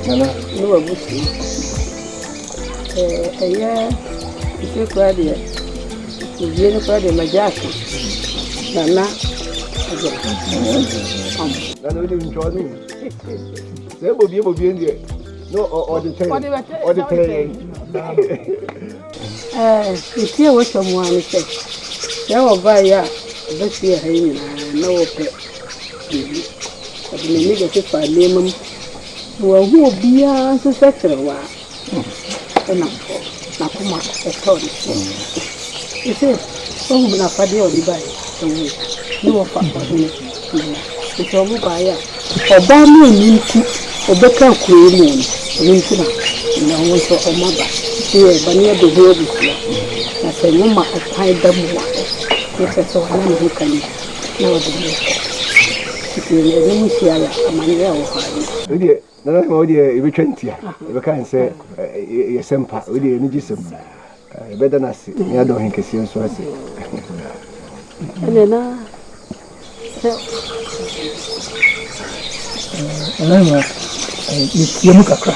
Nana, no abusi. Ise kwa de. Ye no kwa de majaka. Nana. Nana we dey enjoy do. Say bobi ndie. No or the train. Or the train. Itie wo chomo ani se. Ya wo ba ya, be tie ha ni na wo pe. Abi ni ge se fa lemam. Wo hu bia so sekrewa. Na kuma etori. Ise, wo na fa de odi bai. Ni wo fa ko ni. Ise wo ba ya. Oba mi ni nti, obeka kuro mu ni. Ni nti na wo so omaba. Ye bani do ho bi. Na se nyoma akai da mu wa. Ye so wana ni kani. Na wo bi. Ni mu sia ya amani ya wo ha. Odi na ma odi e be twentia. E be kan se ye sempa. Odi ni gisem. E be da na se. Ni ado hen kesi nso ase. Elena. Elena. Ni mu kakra.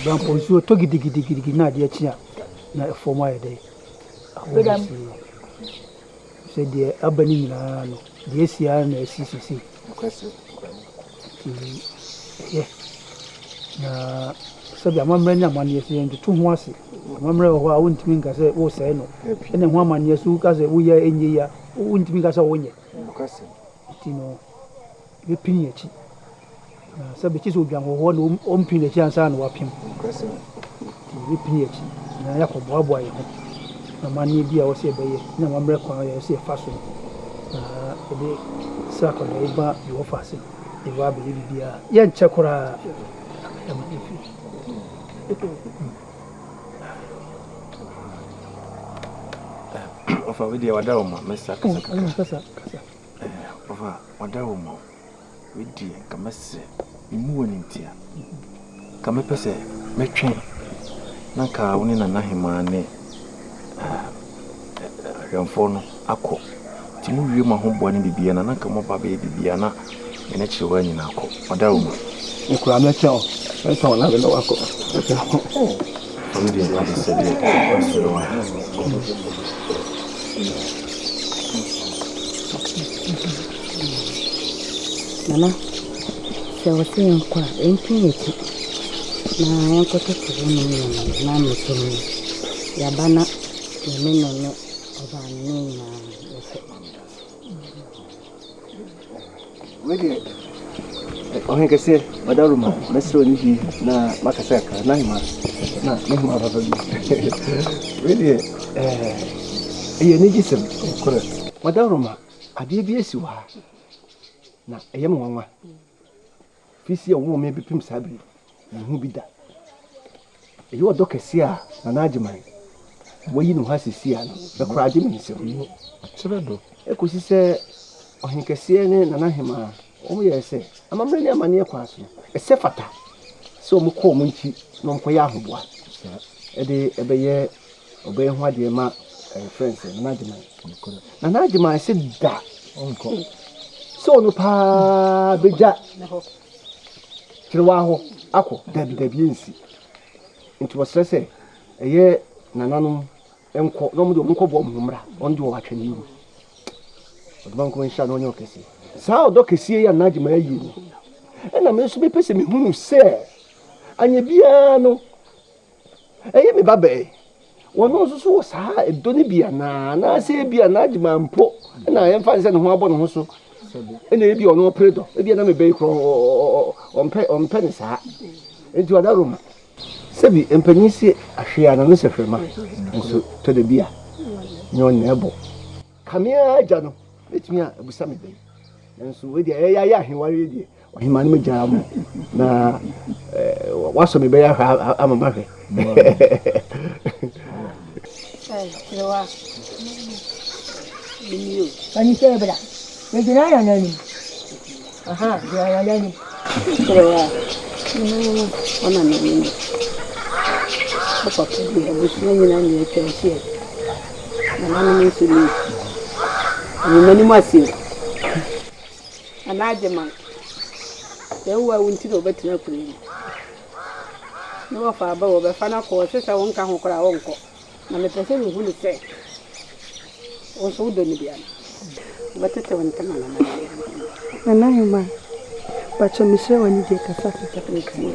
Bampo so to gidi na de achia na forma ya dai. Se de abani na no. De sia na CCC. Na sabi amamre nya mane ese ntu to ho ase. Amamre ho a wontimi nka se wo sai no. Ene ho amane su ka se wo ya enye ya. Wontimi nka se wo nye. Tino be pini echi. Sabi chiso obian ho no ompin echi ansa na wapim. Be pini echi. Na ya ko boaboa ye. Na mane bi a wo se beye. Na amamre kwa ya se faso. Na ede sako na iba yo fase. Ewa be bia. Ye nche kora. Ofa we dey wada oma mesa kasa. Ofa wada oma. We dey kamase imu woni ntia. Kame pese metwen na ka woni na nahema ne hwemfo no akọ. Ti mu wie ma ho bo ne bibia na ka mo ba be bibia na ene chiwa nyina akọ. Wada oma. Ekura mecho. Mecho na be no akọ. We dey wada se dey. Nana, se wasi yankwa, enki yeti. Na yanko tete wani na mutumi. Yabana, yameno no, oba nini na yose. Wege, ohen kese, wadaruma, mesro nihi na makasaka, na hima baba bi. Wege, eye ni gisem, kore. Wadaruma, ade bi esi wa. Na eyem nwanwa. Fisi ya wo me bepim sabri. Na hu bi da. Eyi odo kese a na najiman. Woyi no ha sisi a no. Be kora age me nsem. Sebedo. Ekosi se ohen kese ne na hema. Omo ye se amamre ne amane kwa so. Ese fata. Se omo ko omo nchi no nkoya ahoboa. Ede ebeye obeye ho ade ma friends na najiman. Na najiman se da onko. So no pa beja kirwa ho akọ dabi ensi nti wasrese eye nananum enko no mo nko bo mmra onde wo atwene yi odman ko nsha no nyo kesi sa odo kesi ya naji ma yi ni na me so be pese me hunu se anya bia no eye me babe wono so so sa edo ne bia na se bia naji ma mpo na ye mfa se ne ho abo ne ho so ene ebi ono predo ebi na me be kro ompe ne sa enti wada roma sebi empanyisi ahwe na no se frema nso to de bia nyo nebo kamia aja no etimi a abusa me be nso we dia ya ahware die ohima ne magya mo na waso me be ya amama hwe Kiwa. Minyo. Ani sebra. Wejina ya nani? Aha, ya nani? Kiwa. Ona nini. Papa kudi abusu nyina ni etensie. Na nani nsuri. Ni nani mwasi. Anaje man. Ewa wunti do betina kuri. No fa ba wo be fa na ko se won ka ho kora won ko. Na me pese mi hu ni se. O so do ni bia. Ba tete won ta na na. Na yuma. Ba cho mi se woni je ka sa ta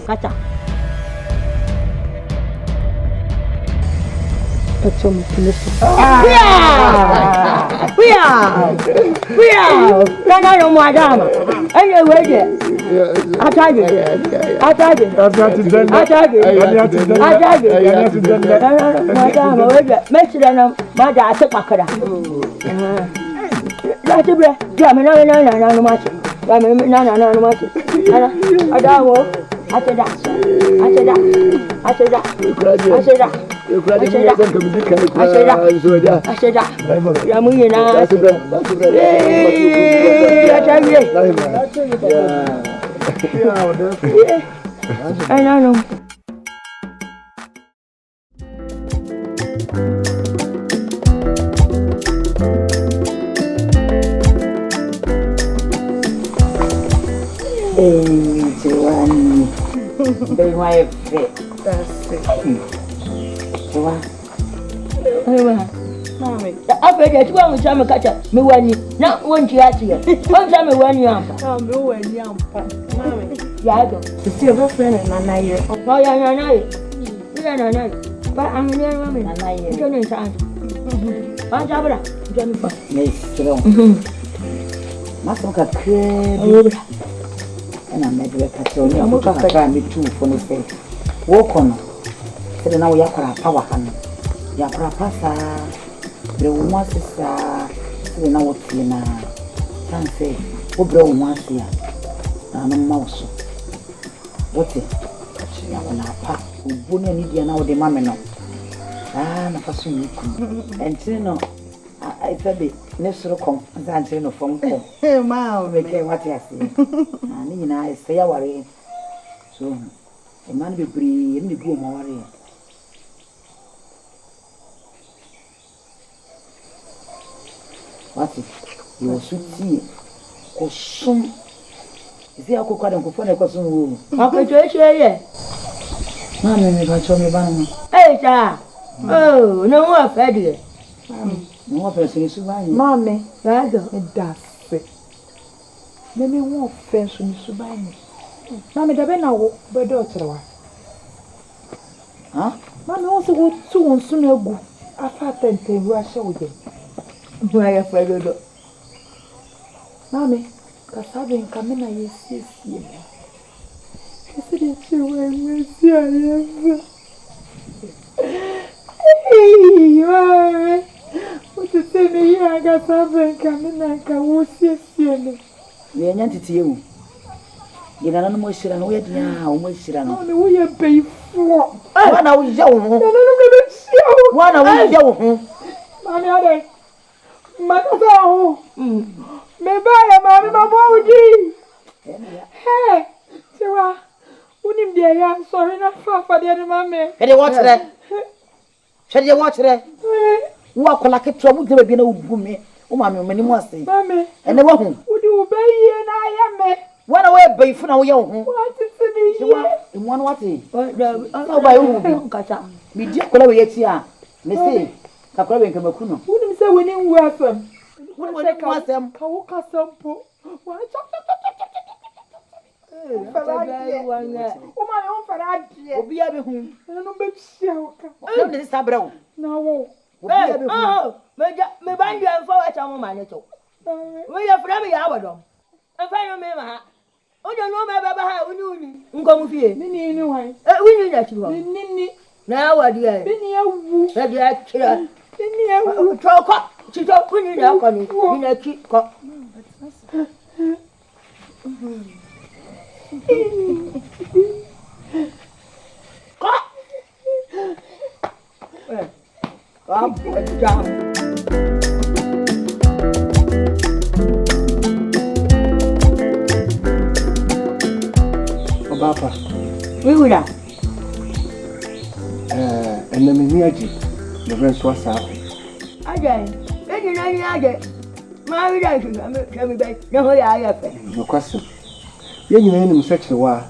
kata. Pacho mfilisi. Kuya. Kana no mwadama. Eye weje. Ataje. Mwadama weje. Mesira na mada atepakara. Lati bre. Ya me na no machi. Ya me na no machi. Ala adawo. Ateda. Ya munye na. They my friend. That's it. Mami, after you want to catch me when you not want you at you. One time when you are. Mami, Yago. You see your friend and Nana. Oh, yeah, but I'm near women and I don't understand. Jabra, Jennifer. Must look at crib. And I made a carton. I'm not going to be too for me. Walk on. So now we are power hand. Yakra pasa. The woman sister. So now what's in a can say, who brought once here? And a mouse. What's it? Yakona, who wouldn't need you now, the mamma. Ah, no, and so I said it. Next to come, and answering a phone call. Hey, ma'am, make what I say. And I say, I worry. So, a man be free in the room already. What's it? You will soon see. Or soon. Is there a cook and for a question room? How could you say, Mamma, if I show me banana. hey, sir. Oh, no more fed. No person is surviving. Mommy, Yago. that's it. Maybe one fence when you survive. Mammy, the Ben, I will be daughter. Huh? Mammy also go 2 on soon ago. I thought that they were showing. Why are afraid? Mammy, because I've been coming, I see. She said it's you and Monsieur. Hey, Mammy. What you say me here? I got something coming and I will see you. We are not to you. You don't know much and wait now, much and Mommy, we are pay for. one I was young. One I was young. Mommy, Mother, me buy a mammy, my body. Hey, Sarah, wouldn't be a sorry enough for the other mammy. And you watch that? Shall you watch that? Walk like a trouble to be no boom. Oh, mammy, many more say. Mammy, And the woman would you obey and I am me? one away by for now young. What is it? In one what? Oh, by who? Me dear Colaway here. Missy, Caprabe Kamakuno. Wouldn't say winning welcome. What would I call them? Kawuka sample. Why? Oh, my own Ferrari. Be able to. I don't know, Shauka. Don't this Sabro. No. Oh, me bind you and forward to my little. We are from the hour. And find me. Oh, you know my Baba, we knew. Come here. Nini, anyway. We knew that you are. Nini. Now, what do you have? Nini, a woo. That you are killer. Nini, a woo. Talk up. She talk when you're not coming. In a keep cup. Come down. Papa, We would have. And then me, the rest was up. Again, then you know, I get married. I should come back. No, I have. No question. Yen you name such a while.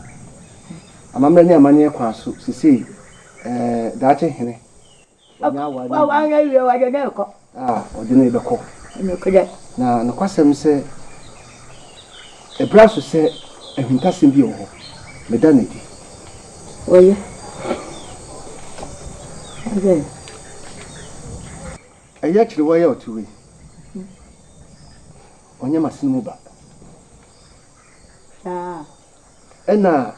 amamre ne amane kwa so sisi daache hene wa ya wa de ne ko odine be ko ne ko de na no kwasem se ebraso se ehuntasem bi wo medanedi oye okay aya chiri wa ya otuwe onye masini mu ba ena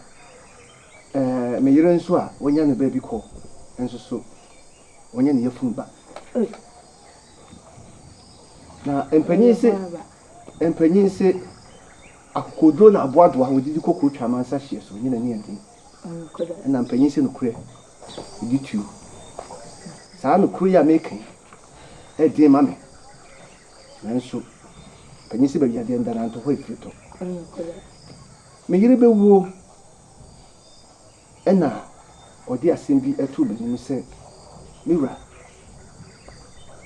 me yire nso a wonya ne ba bi ko enso so wonya ne yefun ba na empanyinse akokodro na aboado a wodidi kokoro twamansa hye so nyina ne enti ena empanyinse no kure ditu saa no kure ya mekan din mame nanso empanyinse ba yade ndana nto ho ifrito me yire bewu ena odi asem bi atu benim se miwra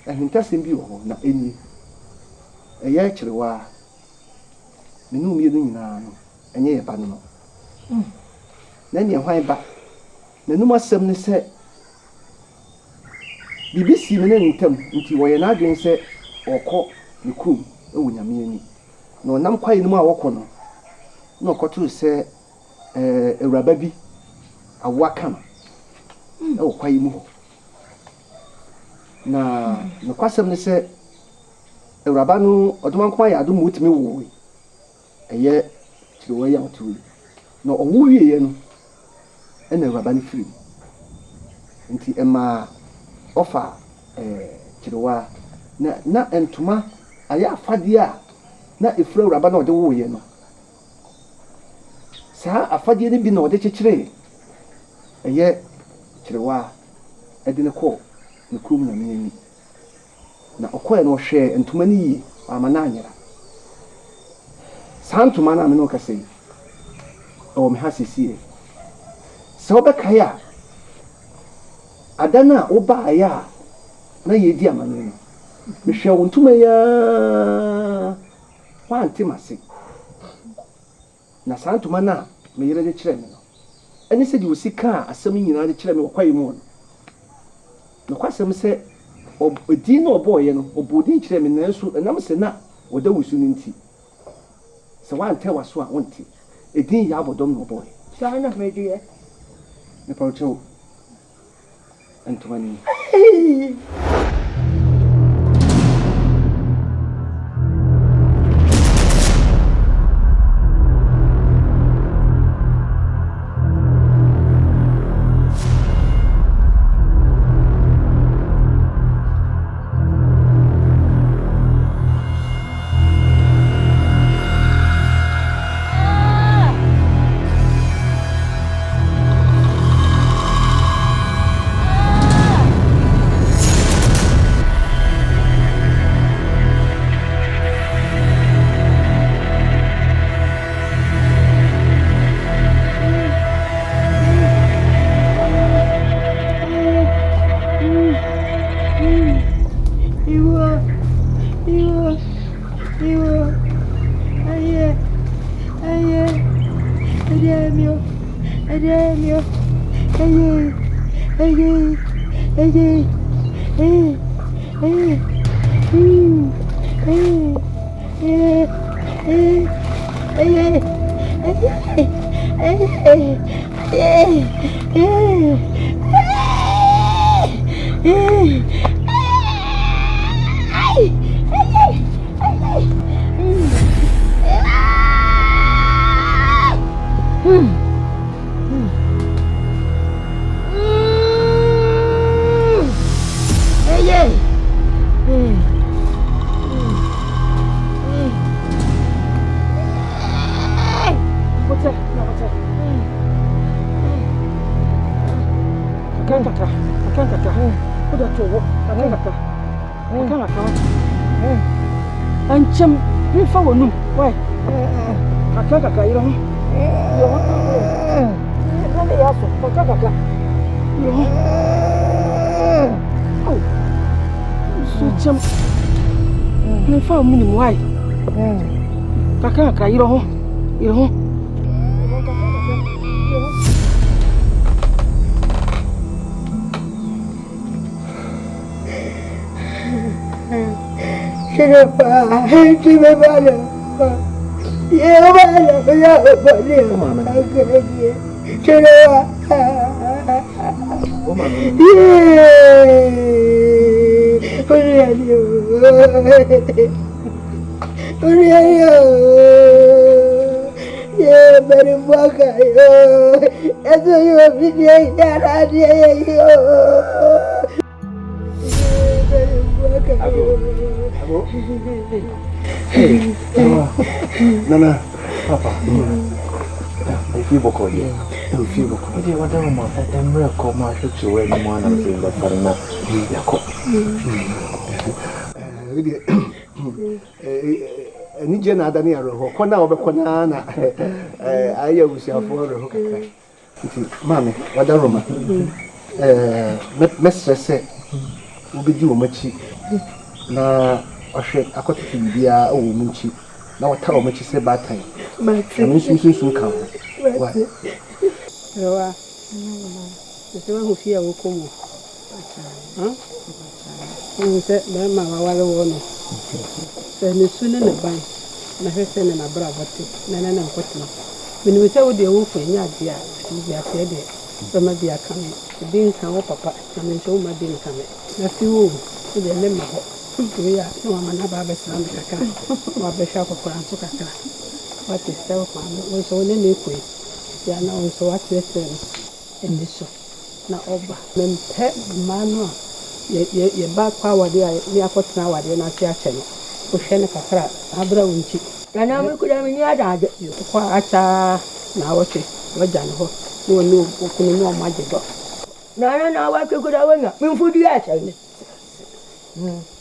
ahuntasem bi wo na eni eye kirewa menu mienu nyina no enye ye ba no na ne hwan ba nanum asem ne se BBC me ne ntam nti wo ye na adwen se okọ ne kum ewu nyame ani na onam kwae ni mu a wokọ no na okoto se ewraba bi awaka no e kwae mu ho na no kwasem ne se ewraba no odoma nkwa ya adom mutimi wo eye kirewa ya otu na owu wiye no e na ewraba ne firi nti ema ofa kirewa na entuma aya afade a na efura ewraba na ode wo ye no saa afade ne bi na ode kekere eye kirewa edine ko ne krum na meni na okoye no hwe entuma ne yi amana anyara saa ntuma na me no kase o me hasisi se obeka ya adana oba ya na yedi amane no me hwe wo ntuma ya kwanti mase na saa ntuma na me yere de kire me no eni se di osika asem nyina de kire me okwaye mu no kwasem se odi na oboye no obodi kire me nanso enam se na oda wusu nti se wante waso a wonti edin ya abodom no oboye sa na me die ne paucho antumani Ancam ni fa wonu wai kaka iro yo na ya so kaka yo oh so cham ni fa mu ni wai kaka iro Nana, Papa, if you book on you, if you book on you, what I'm at the miracle, my future when one of the Farina, any general near Kona over Konana, I was your father. Mammy, what a Roma. Mr. said, will be due much. Na ahwe akotete bia o munchi na wata o munchi se bad time na sunsun ka wa Rewa sewa hofia wo komo se ba ma wa wale wo no se ne sunu ne ban na hwese ne na bra bote na na nkotena mini se wo de wo fanya ade a bia se de so ma bia kan din kan wo papa na me so ma din kan na fi wo de le ma ho ya no ma na ba be slam kaka wa be sha ko kran so kaka wa te se wo kwa wo so ne ne ku ya na wo so wa te se en so na oba mempe manu ye ba kwa wade a ni akotena wade na ti ache no o hwe ne kakra abra wunchi na me ku da me ni ada kwa acha na woche waja no ho no no okunu no ma je do na wa ku da wanya me fu di acha ni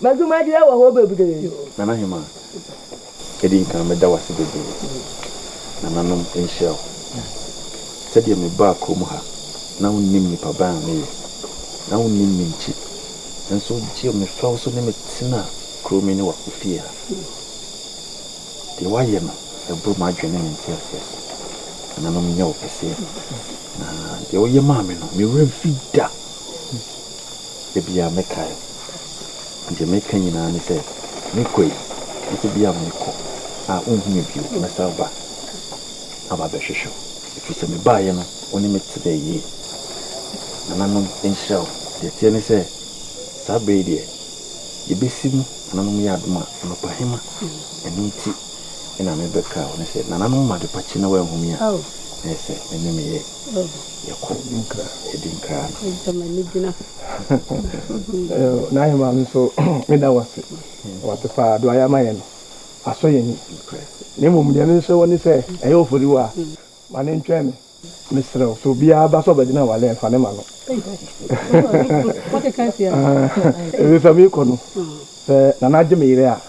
maguma dia wa ho bebu de Nana Hima, Eddie can me da was the day. Nananum in shell. Said you me back home her. Now name me papa me. Now name me cheap. And so chill me fell so name it sinner. Crew me no fear. The wire I broke my journey in tears. And I don't know per se. The way your mammy no me rim feed that. The beer make I. Jamaican and said, Niqui, it will be a miracle. I won't meet you, myself back. About the show. If you send me by, only meet today, ye. And I know in shell, the tenny say, Sabadia, you be seen, and I know me adma, and a pahima, and eat it, and I made the cow, and I said, Nana, my departure away from me. Oh, I said, my name is your cold didn't cry. na hima nso me da wase wate fa do aya maye no aso ye ni ne mum de nso woni se e yo fori wa ma ne ntwe me misro so bia ba so ba dina wale fa ne ma no what can see e so mi ko no se na na je me ire a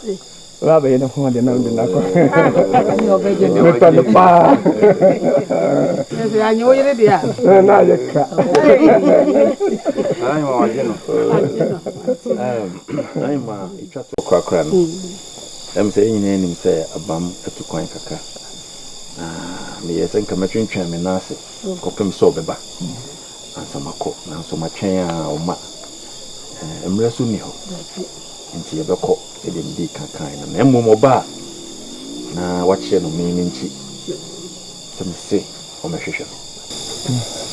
wa ba ye ne ho de na ko ani obeje me pa ne pa se anyo yire dia na ye ka I'm a general. I'm a cracker. I'm saying him say a bum at the coin caca. Me, I think I'm a drink and nasi, copim sober back. And some cook, now so much or ma. I'm resumio. And see a cock, it didn't be kind and emmo bar. Now, watch your meaning cheap. Some say, or my fisher.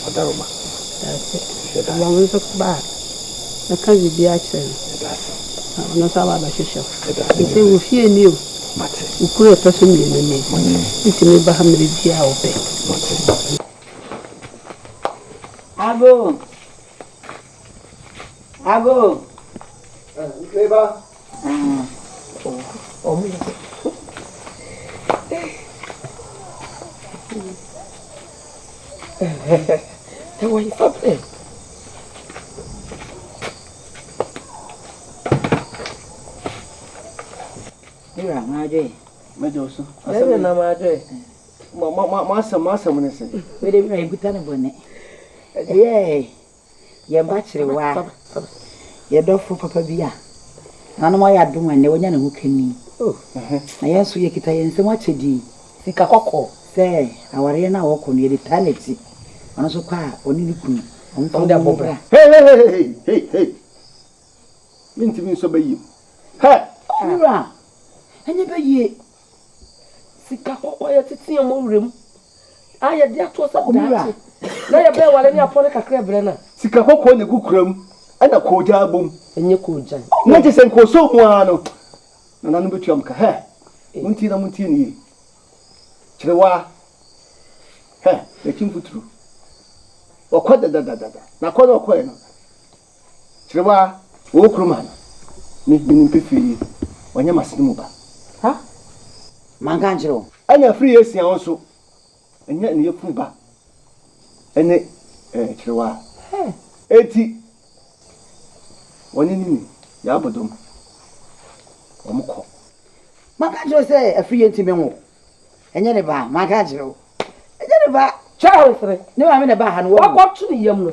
Adaroma. One so bad. I can't be actually. No, Saba Shisha. You say, we fear you. You could have person in the name. It's in the Bahamid Dia. Ago. Neighbor. Oh, me. What are you fucking? You're my day. Medoso. Never know my day. Massa, when I say, We didn't make good on a bonnet. Yea, your bachelor, why? Your dog for Papa Bia. None of my ad doing when they were young who can me. Oh, I answer your Kitalian so much a d. Think a coco. Say, our arena walk on your eternity. And also quiet, only looking on the bobra. hey. Mean to me so by you. Hey, Mira. Enye be ye. Sika kokko ye tete mo wrem. Aye dia to sa daati. Na ye be wale ni afọ ne kakra bre na. Sika kokko ne gukuram. Ana koja bom. Enye koja. Na je sen ko so mu ano. Na no betuam ka he. Munti ni. Chirewa. He, le kimfuturu. Okwada da. Na kono okoye no. Chirewa, wo kroma no. Ni mpefi. Wanya masini ba. Ha? Manganjiro. Anya free esi an so. Anya ne yefu ba. Ene chirewa. Eti. Woni ni ya bodom. Omko. Manganjiro say free enti me ho. Enye ne ba, manganjiro. Enye ne ba. Charles re. Ne ma me ne ba ha no wo. Wakọtu ni yam no.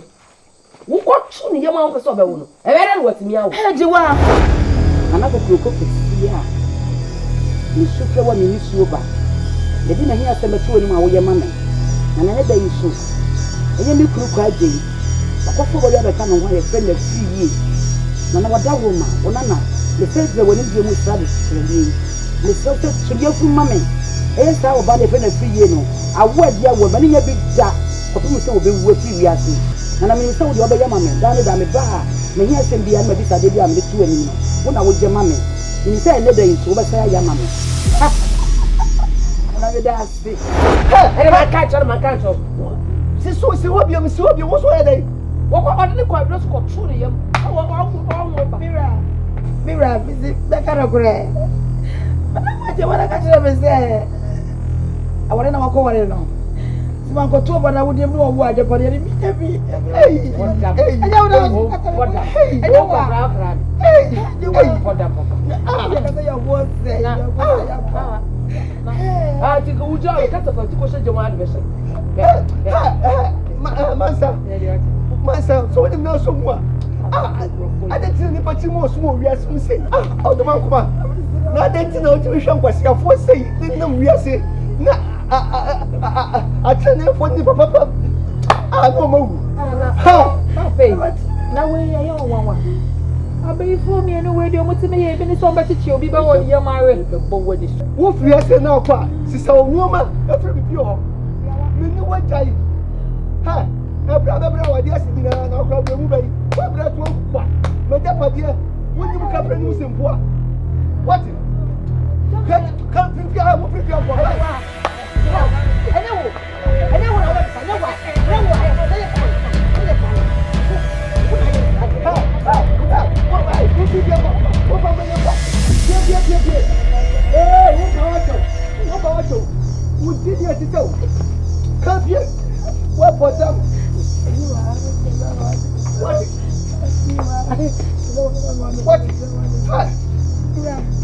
Wukọtu ni yam an pese obe wo no. Ebe na watimi awo. Jiwa. Ana ko kroko kesi a. Ni sufre wa ni suo ba. Ne bi na hi asematu oni ma wo ye mama. Na na da yisu. Enye mi kroko aje. Akofo bo ya be ka no ho ye friend na free. Na wada wo ma, ona na. Le sense woni bi mu strategy free. Le sense so ye fu mama. Esa oba le friend na free no. Awo dia wo ba ni nya bi da. Ko fu se wo be wo free wiase. Na me se wo de oba ya mama. Da me ba. Me hi asem bia na bi sa de bia me tu ani no. Wo na wo je mama. Ni se ne da yisu wo ba sa ya mama. Na be da si. Ere ma ka cho. Si wo bia wo so ya dai. Wo ko odini ko adress ko tu ni yam. Wo ba. Mira, busy. Bekara kure. Bana wala kachira bese. Awale na wako wale no. Sima ko tu bana wudi mu wo aje ko ni mi ebi. Anya wona. Anya wa. Ah, tika uja ka ta fa tiko she jama'a be she. Mansa, so when no so mu. I didn't ni pati mo so wi ase say. O do man kuma. Na didn't na o ti hwe nkwasi afo say na wi ase. Na a tene fo ni papa. No mawu. Ha. Na we ya wanwa. Abai fo mi enu we de omo ti me ye bi ni so mbetichi obi ba wo ye mare. Wo fi ase na kwa. Sisa o nuoma, e fi bi ho. Me ni wa jai. Ha. Ebra wa dia sidina na okra bra mu bai. Ebra to kwa. Me da padie. Woni mu ka bra ni sempo a. What? Ka fi ha mo fi kwa. Anya wo na wa fa, anya wo.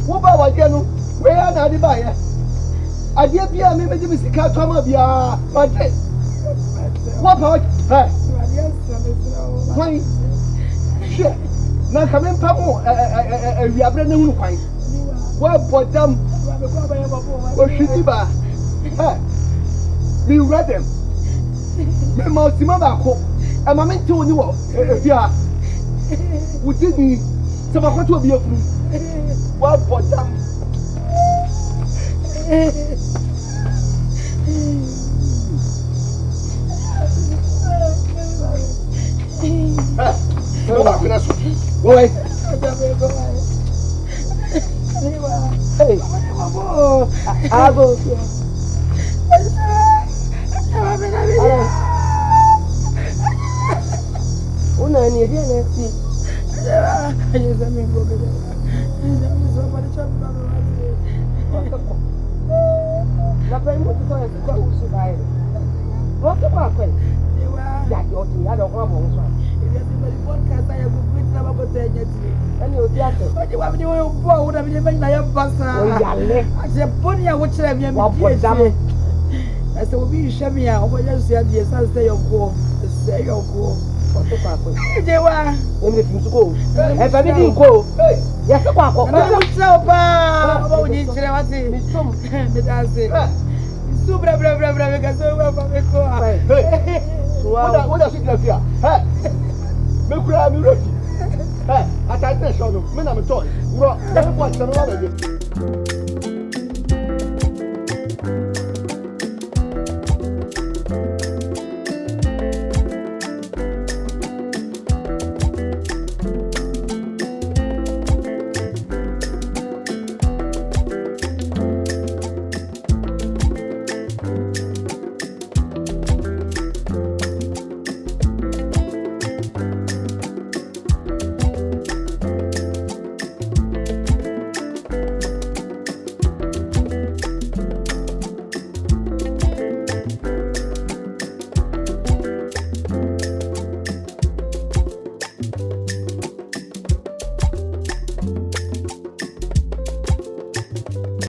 What about what you know? Where are the buyer? I did be a maybe the Missy Toma Bia, but what about her? Why? Sure. Now come in, Pamo, we are brand new. What for them? What should you buy? We read them. Me must remember, and my men told you, yeah, we didn't. So I want to be a fool. What for them? Wait. Hey, I go. Una ni dia na si. Ayo zami ngobe. Zami so pa cha na Na pe mo to ya ko usu bai. Wo to pa kwen. Ya yo ti ya do ko bo so. Ile ti bari podcast ya go greet na ba ko te nyati. Ani o ti ate. Oje wa bi wo bo wo na bi me na ya basa. O ya le. Ase poni ya wo kire bi mi. Wa bo dam. Ase obi hwe mi a obo ya su ya die sa se yo ko. Se yo ko. Wo to pa kwen. Oje wa. O mi fi ko. E fa mi din ko. Ya se kwa ko. Na wo tsa ba. Obo ni kire wa ti. Mi som. Me da se. Su bra me ka so wa fa me ko. Hey. What does it here? Hey. Me kura mi refi. Hey, ata show no me na me toy bro me kwa tell me